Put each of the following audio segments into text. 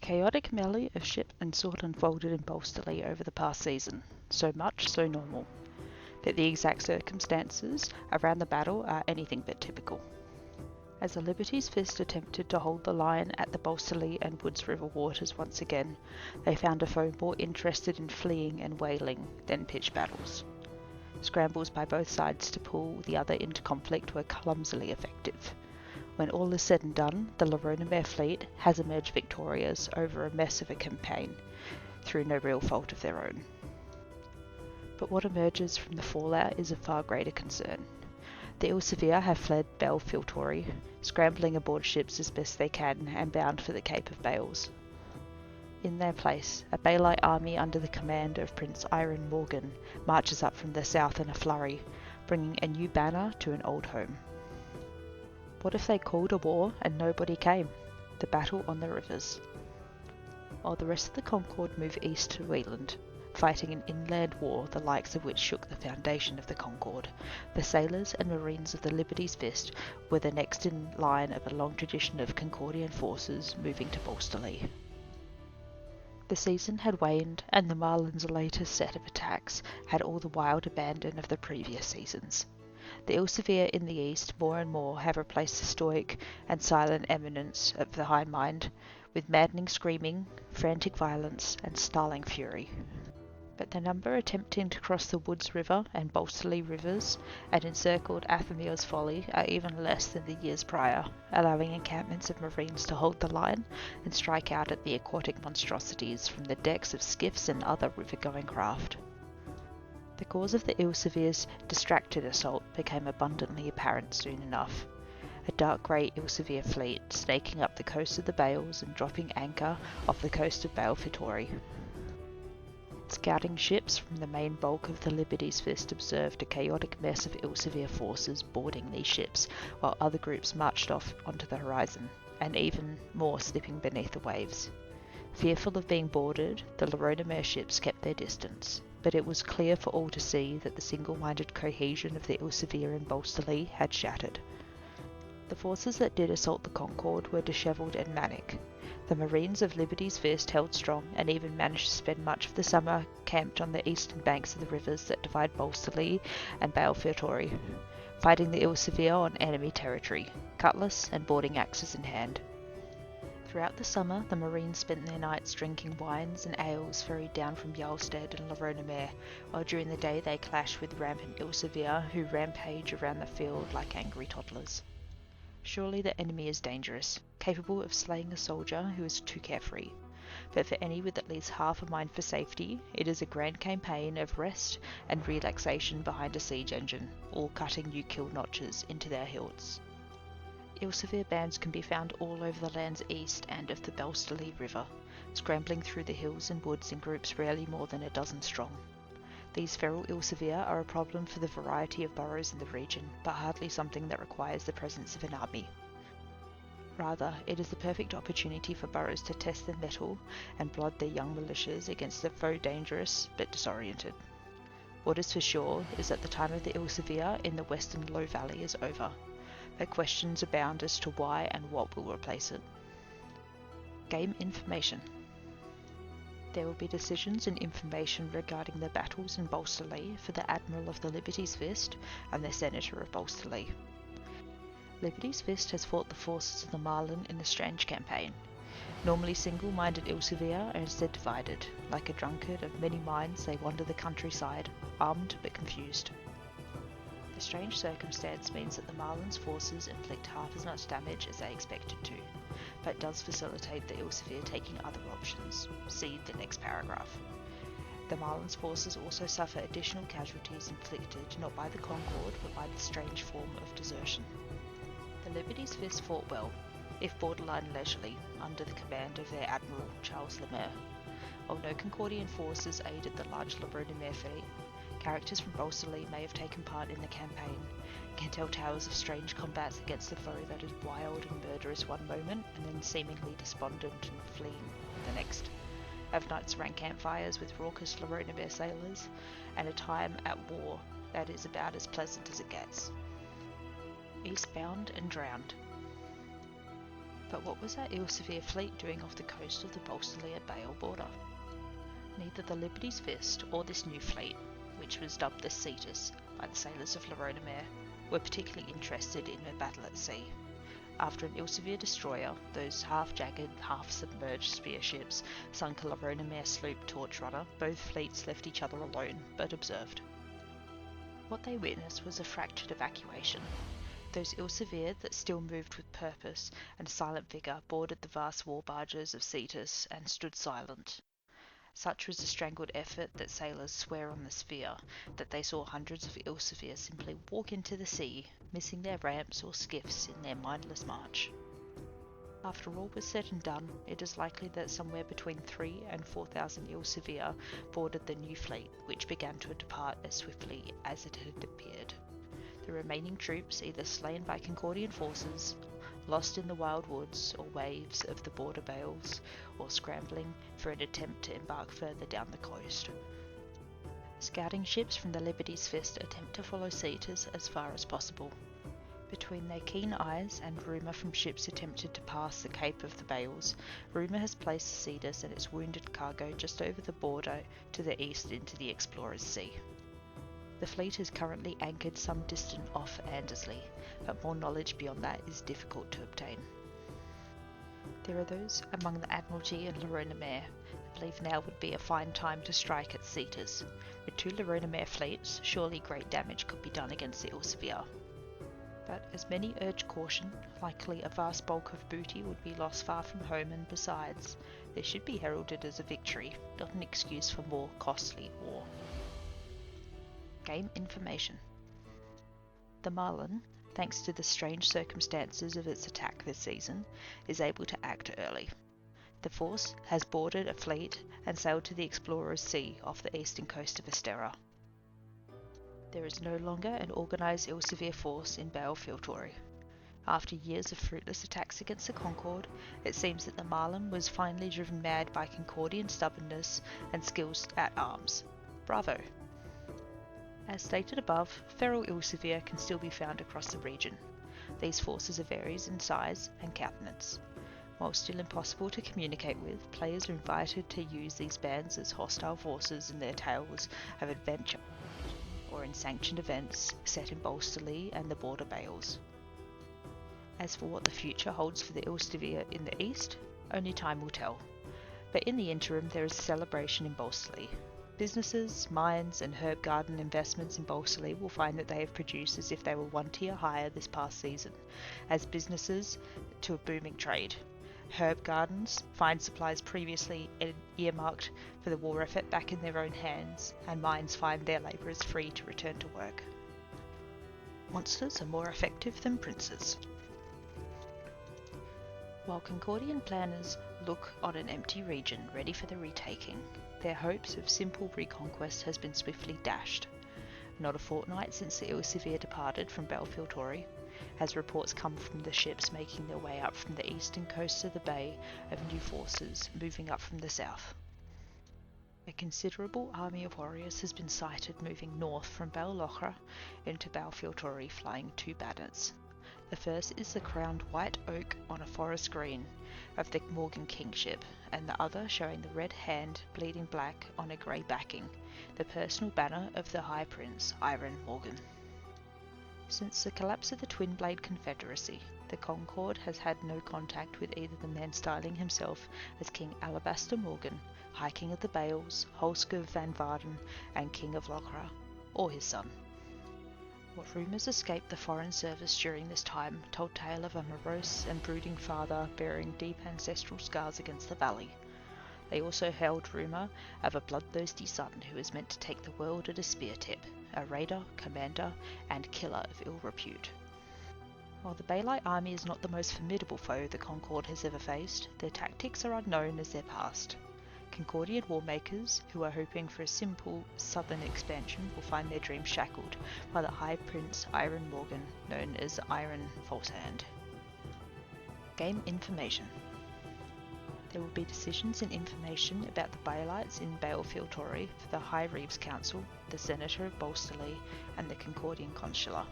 chaotic melee of ship and sword unfolded in Bolsterley over the past season, so much so normal, that the exact circumstances around the battle are anything but typical. As the Liberty's Fist attempted to hold the line at the Bolsterley and Woods River waters once again, they found a foe more interested in fleeing and whaling than pitched battles. Scrambles by both sides to pull the other into conflict were clumsily effective. When all is said and done, the Lon fleet has emerged victorious over a mess of a campaign, through no real fault of their own. But what emerges from the fallout is of far greater concern. The Elsevier have fled Balfiltori, scrambling aboard ships as best they can and bound for the Cape of Bales. In their place, a Baelite army under the command of Prince Iron Morgan marches up from the south in a flurry, bringing a new banner to an old home. What if they called a war and nobody came? The battle on the rivers. While the rest of the Concord move east to Wheeland, fighting an inland war the likes of which shook the foundation of the Concord, the sailors and marines of the Liberty's Fist were the next in line of a long tradition of Concordian forces moving to Bolsterley. The season had waned, and the Marlins' latest set of attacks had all the wild abandon of the previous seasons. The Elsevier in the east more and more have replaced the stoic and silent eminence of the High Mind with maddening screaming, frantic violence, and snarling fury. But the number attempting to cross the Woods River and Bolsterley rivers and encircled Athelmere's Folly are even less than the years prior, allowing encampments of marines to hold the line and strike out at the aquatic monstrosities from the decks of skiffs and other river-going craft. The cause of the Elsevier's distracted assault became abundantly apparent soon enough. A dark grey Elsevier fleet snaking up the coast of the Bales and dropping anchor off the coast of Balfiltori. Scouting ships from the main bulk of the Liberty's Fist observed a chaotic mess of Elsevier forces boarding these ships, while other groups marched off onto the horizon, and even more slipping beneath the waves. Fearful of being boarded, the Lon ships kept their distance, but it was clear for all to see that the single-minded cohesion of the Elsevier and Bolsterley had shattered. The forces that did assault the Concord were dishevelled and manic. The Marines of Liberty's Fist held strong and even managed to spend much of the summer camped on the eastern banks of the rivers that divide Bolsterley and Balfiltori, fighting the Elsevier on enemy territory, cutlass and boarding axes in hand. Throughout the summer, the Marines spent their nights drinking wines and ales ferried down from Jarlstead and Lon, while during the day they clash with rampant Elsevier who rampage around the field like angry toddlers. Surely the enemy is dangerous, capable of slaying a soldier who is too carefree. But for any with at least half a mind for safety, it is a grand campaign of rest and relaxation behind a siege engine, all cutting new kill notches into their hilts. Elsevier bands can be found all over the land's east and of the Bolsterley River, scrambling through the hills and woods in groups rarely more than a dozen strong. These feral Elsevier are a problem for the variety of boroughs in the region, but hardly something that requires the presence of an army. Rather, it is the perfect opportunity for boroughs to test their mettle and blood their young militias against a foe dangerous but disoriented. What is for sure is that the time of the Elsevier in the western Low Valley is over, but questions abound as to why and what will replace it. Game information. There will be decisions and information regarding the battles in Bolsterley for the Admiral of the Liberty's Fist and the Senator of Bolsterley. Liberty's Fist has fought the forces of the Marlin in the Strange campaign. Normally single-minded Elsevier are instead divided. Like a drunkard of many minds, they wander the countryside, armed but confused. The strange circumstance means that the Marlin's forces inflict half as much damage as they expected to, but does facilitate the Elsevier taking other options. See the next paragraph. The Marlin's forces also suffer additional casualties inflicted not by the Concord but by the strange form of desertion. The Liberty's Fist fought well, if borderline leisurely, under the command of their Admiral Charles Lemaire. While no Concordian forces aided the large Lon fleet, characters from Bolsterley may have taken part in the campaign, and can tell tales of strange combats against a foe that is wild and murderous one moment, and then seemingly despondent and fleeing the next. Of nights around campfires with raucous Lon sailors, and a time at war that is about as pleasant as it gets. Eastbound and Drowned. But what was that Elsevier fleet doing off the coast of the Bolsterlea Bale border? Neither the Liberty's Fist or this new fleet, which was dubbed the Cetus by the sailors of Laronamere, were particularly interested in a battle at sea. After an Elsevier destroyer, those half-jagged, half-submerged spear ships sunk a Laronamere sloop Torchrunner, both fleets left each other alone, but observed. What they witnessed was a fractured evacuation. Those Elsevier that still moved with purpose and silent vigour boarded the vast war barges of Cetus and stood silent. Such was the strangled effort that sailors swear on the sphere, that they saw hundreds of Elsevier simply walk into the sea, missing their ramps or skiffs in their mindless march. After all was said and done, it is likely that somewhere between 3,000 and 4,000 Elsevier boarded the new fleet, which began to depart as swiftly as it had appeared. The remaining troops either slain by Concordian forces, lost in the wild woods or waves of the border bales, or scrambling for an attempt to embark further down the coast. Scouting ships from the Liberty's Fist attempt to follow Cetus as far as possible. Between their keen eyes and rumour from ships attempted to pass the Cape of the Bales, rumour has placed the Cetus and its wounded cargo just over the border to the east into the Explorer's Sea. The fleet is currently anchored some distance off Andersley, but more knowledge beyond that is difficult to obtain. There are those among the Admiralty and Laronamere who believe now would be a fine time to strike at Cetus. With 2 Laronamere fleets, surely great damage could be done against the Elsevier. But as many urge caution, likely a vast bulk of booty would be lost far from home, and besides, this should be heralded as a victory, not an excuse for more costly war. Game information. The Marlin, thanks to the strange circumstances of its attack this season, is able to act early. The force has boarded a fleet and sailed to the Explorer's Sea off the eastern coast of Esterra. There is no longer an organised Elsevier force in Bale Filtori. After years of fruitless attacks against the Concord, it seems that the Marlin was finally driven mad by Concordian stubbornness and skills at arms. Bravo! As stated above, feral Elsevier can still be found across the region. These forces are varied in size and countenance. While still impossible to communicate with, players are invited to use these bands as hostile forces in their tales of adventure or in sanctioned events set in Bolsterlea and the border bales. As for what the future holds for the Elsevier in the east, only time will tell. But in the interim, there is a celebration in Bolsterlea. Businesses, mines and herb garden investments in Bolsterlea will find that they have produced as if they were 1 tier higher this past season, as businesses to a booming trade. Herb gardens find supplies previously earmarked for the war effort back in their own hands, and mines find their labourers free to return to work. Monsters are more effective than princes. While Concordian planners look on an empty region ready for the retaking, their hopes of simple reconquest has been swiftly dashed. Not a fortnight since the Elsevier departed from Belfiltori, has reports come from the ships making their way up from the eastern coast of the bay of new forces moving up from the south. A considerable army of warriors has been sighted moving north from Bal-Lochra into Belfiltori, flying 2 banners. The first is the crowned white oak on a forest green of the Morgan kingship, and the other showing the red hand bleeding black on a grey backing, the personal banner of the High Prince, Iron Morgan. Since the collapse of the Twin Blade Confederacy, the Concord has had no contact with either the man styling himself as King Alabaster Morgan, High King of the Bales, Holsker van Varden, and King of Lochra, or his son. What rumours escaped the Foreign Service during this time told tale of a morose and brooding father bearing deep ancestral scars against the valley. They also held rumour of a bloodthirsty son who was meant to take the world at a spear tip, a raider, commander, and killer of ill repute. While the Baelite army is not the most formidable foe the Concord has ever faced, their tactics are unknown as their past. Concordian warmakers who are hoping for a simple southern expansion will find their dreams shackled by the High Prince Iron Morgan, known as Iron Falsehand. Game information. There will be decisions and information about the Baelites in Balefiltori for the High Reeves Council, the Senator of Bolsterlea, and the Concordian Consular.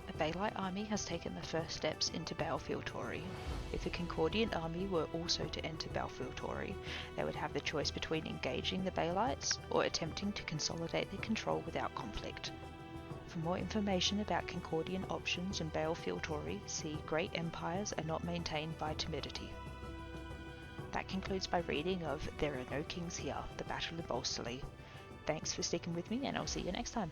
A The Baelite army has taken the first steps into Balfiltori. If a Concordian army were also to enter Balfiltori, they would have the choice between engaging the Baelites or attempting to consolidate their control without conflict. For more information about Concordian options in Balfiltori, see Great Empires are not maintained by timidity. That concludes my reading of There Are No Kings Here, The Battle of Bolsterley. Thanks for sticking with me, and I'll see you next time.